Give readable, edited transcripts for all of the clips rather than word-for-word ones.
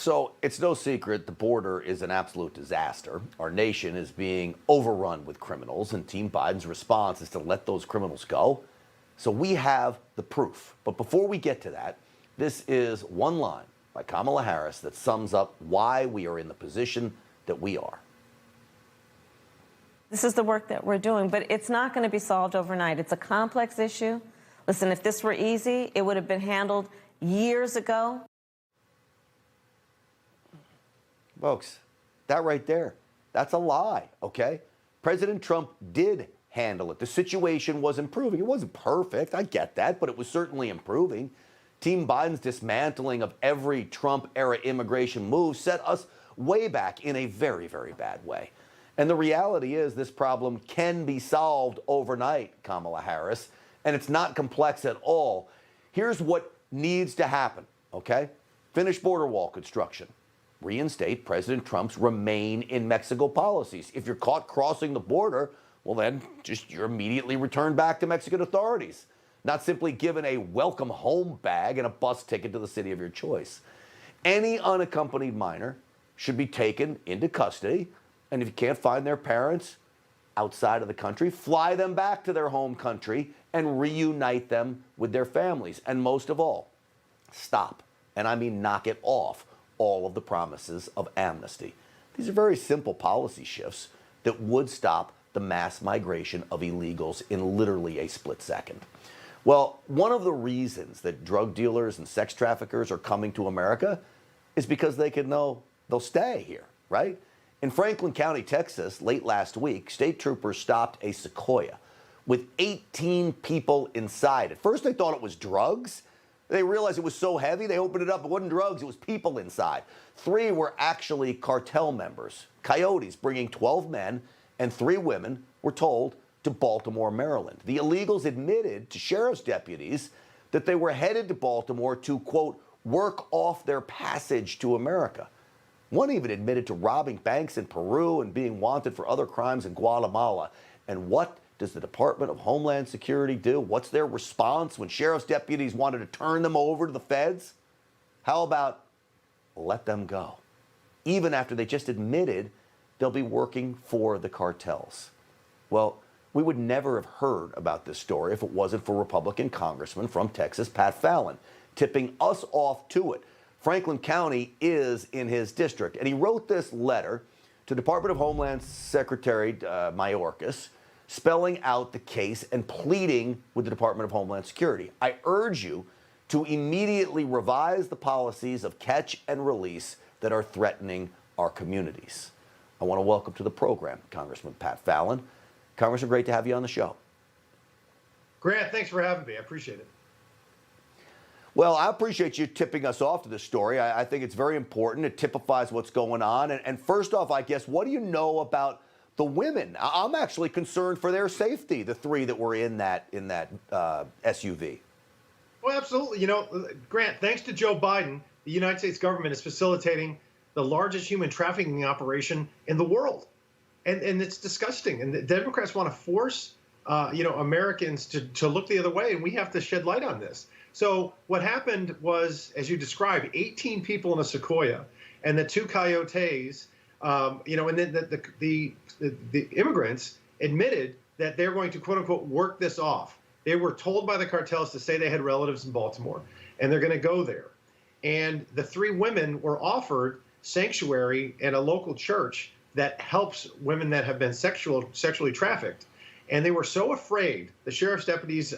So it's no secret the border is an absolute disaster. Our nation is being overrun with criminals, and Team Biden's response is to let those criminals go. So we have the proof. But before we get to that, this is one line by Kamala Harris that sums up why we are in the position that we are. This is the work that we're doing, but it's not going to be solved overnight. It's a complex issue. Listen, if this were easy, it would have been handled years ago. Folks, that right there, that's a lie, okay? President Trump did handle it. The situation was improving. It wasn't perfect, I get that, but it was certainly improving. Team Biden's dismantling of every Trump-era immigration move set us way back in a very, very bad way. And the reality is this problem can be solved overnight, Kamala Harris, and it's not complex at all. Here's what needs to happen, okay? Finish border wall construction. Reinstate President Trump's remain in Mexico policies. If you're caught crossing the border, well then, you're immediately returned back to Mexican authorities, not simply given a welcome home bag and a bus ticket to the city of your choice. Any unaccompanied minor should be taken into custody, and if you can't find their parents outside of the country, fly them back to their home country and reunite them with their families. And most of all, stop, and I mean knock it off, all of the promises of amnesty. These are very simple policy shifts that would stop the mass migration of illegals in literally a split second. Well, one of the reasons that drug dealers and sex traffickers are coming to America is because they can know they'll stay here, right? In Franklin County, Texas, late last week, state troopers stopped a Sequoia with 18 people inside. At first, they thought it was drugs. They realized it was so heavy, they opened it up. It wasn't drugs, it was people inside. 3 were actually cartel members, coyotes, bringing 12 men and 3 women, were told, to Baltimore, Maryland. The illegals admitted to sheriff's deputies that they were headed to Baltimore to, quote, work off their passage to America. One even admitted to robbing banks in Peru and being wanted for other crimes in Guatemala. And what does the Department of Homeland Security do? What's their response when sheriff's deputies wanted to turn them over to the feds? How about let them go, even after they just admitted they'll be working for the cartels? Well, we would never have heard about this story if it wasn't for Republican Congressman from Texas, Pat Fallon, tipping us off to it. Franklin County is in his district, and he wrote this letter to Department of Homeland Secretary Mayorkas, spelling out the case and pleading with the Department of Homeland Security. I urge you to immediately revise the policies of catch and release that are threatening our communities. I want to welcome to the program Congressman Pat Fallon. Congressman, great to have you on the show. Grant, thanks for having me. I appreciate it. Well, I appreciate you tipping us off to this story. I think it's very important. It typifies what's going on. And first off, I guess, what do you know about the women? I'm actually concerned for their safety, the 3 that were in that SUV. Well, absolutely. You know, Grant, thanks to Joe Biden, the United States government is facilitating the largest human trafficking operation in the world. And it's disgusting. And the Democrats want to force, Americans to look the other way, and we have to shed light on this. So what happened was, as you described, 18 people in a Sequoia and the 2 coyotes, and then the immigrants admitted that they're going to, quote unquote, work this off. They were told by the cartels to say they had relatives in Baltimore, and they're going to go there. And the 3 women were offered sanctuary at a local church that helps women that have been sexually trafficked. And they were so afraid. The sheriff's deputies,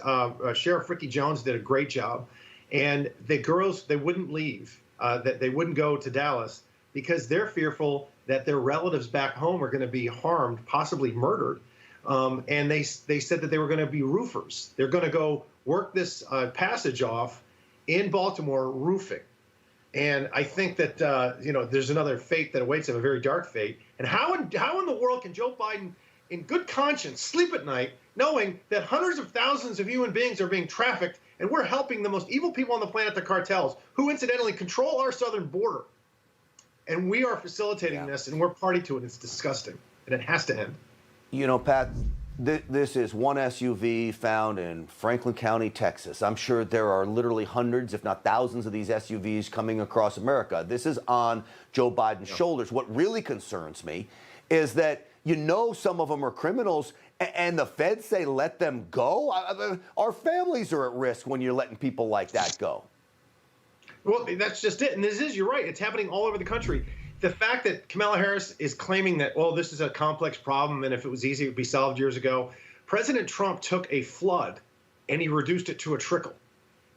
Sheriff Ricky Jones did a great job. And the girls, they wouldn't leave, that they wouldn't go to Dallas because they're fearful that their relatives back home are going to be harmed, possibly murdered. And they said that they were going to be roofers. They're going to go work this passage off in Baltimore roofing. And I think that, there's another fate that awaits them, a very dark fate. And how in the world can Joe Biden, in good conscience, sleep at night knowing that hundreds of thousands of human beings are being trafficked, and we're helping the most evil people on the planet, the cartels, who incidentally control our southern border? And we are facilitating this, and we're party to it. It's disgusting, and it has to end. You know, Pat, This is one SUV found in Franklin County, Texas. I'm sure there are literally hundreds, if not thousands, of these SUVs coming across America. This is on Joe Biden's shoulders. What really concerns me is that some of them are criminals, and the feds say let them go. Our families are at risk when you're letting people like that go. Well, that's just it. And you're right. It's happening all over the country. The fact that Kamala Harris is claiming that, well, this is a complex problem, and if it was easy, it would be solved years ago. President Trump took a flood and he reduced it to a trickle.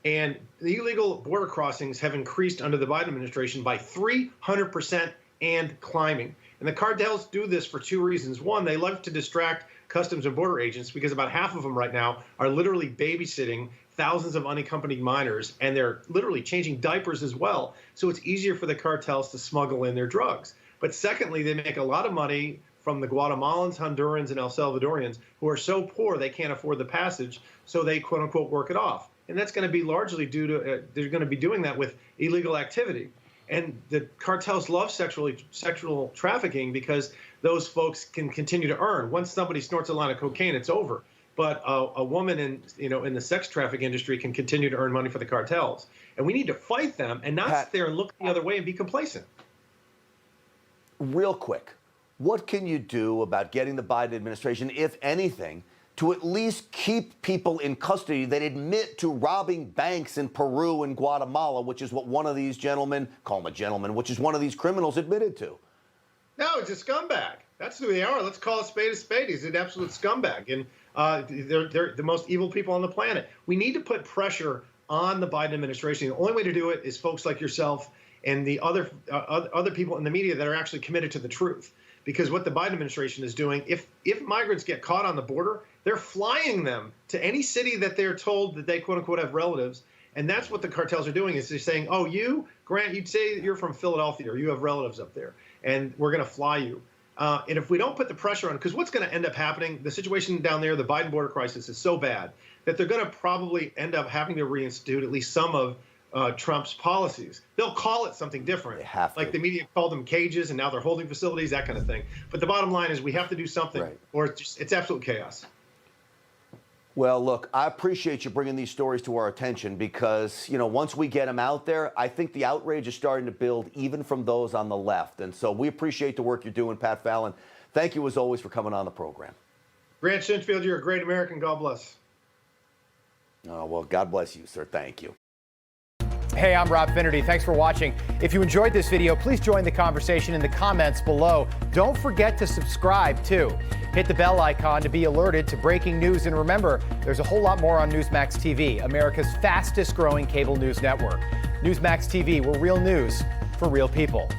And the illegal border crossings have increased under the Biden administration by 300% and climbing. And the cartels do this for two reasons. One, they love to distract Customs and Border agents because about half of them right now are literally babysitting thousands of unaccompanied minors, and they're literally changing diapers as well. So it's easier for the cartels to smuggle in their drugs. But secondly, they make a lot of money from the Guatemalans, Hondurans, and El Salvadorians who are so poor they can't afford the passage, so they quote unquote work it off. And that's going to be largely due to they're going to be doing that with illegal activity. And the cartels love sexual trafficking because those folks can continue to earn. Once somebody snorts a line of cocaine, it's over. But a woman in the sex traffic industry can continue to earn money for the cartels. And we need to fight them and not sit there and look the other way and be complacent. Real quick, what can you do about getting the Biden administration, if anything, to at least keep people in custody that admit to robbing banks in Peru and Guatemala, which is what one of these gentlemen, call him a gentleman, which is one of these criminals admitted to? No, it's a scumbag. That's who they are. Let's call a spade a spade. He's an absolute scumbag. And they're the most evil people on the planet. We need to put pressure on the Biden administration. The only way to do it is folks like yourself and the other people in the media that are actually committed to the truth. Because what the Biden administration is doing, if migrants get caught on the border, they're flying them to any city that they're told that they quote unquote have relatives. And that's what the cartels are doing, is they're saying, oh, you, Grant, you'd say that you're from Philadelphia or you have relatives up there, and we're going to fly you. And if we don't put the pressure on, because what's going to end up happening, the situation down there, the Biden border crisis is so bad that they're going to probably end up having to reinstitute at least some of Trump's policies. They'll call it something different. They have to. Like the media called them cages, and now they're holding facilities, that kind of thing. But the bottom line is we have to do something, or it's absolute chaos. Well, look, I appreciate you bringing these stories to our attention because, once we get them out there, I think the outrage is starting to build even from those on the left. And so we appreciate the work you're doing, Pat Fallon. Thank you, as always, for coming on the program. Grant STINCHFIELD, you're a great American. God bless. Oh, well, God bless you, sir. Thank you. Hey, I'm Rob Finnerty. Thanks for watching. If you enjoyed this video, please join the conversation in the comments below. Don't forget to subscribe, too. Hit the bell icon to be alerted to breaking news. And remember, there's a whole lot more on Newsmax TV, America's fastest growing cable news network. Newsmax TV, where real news for real people.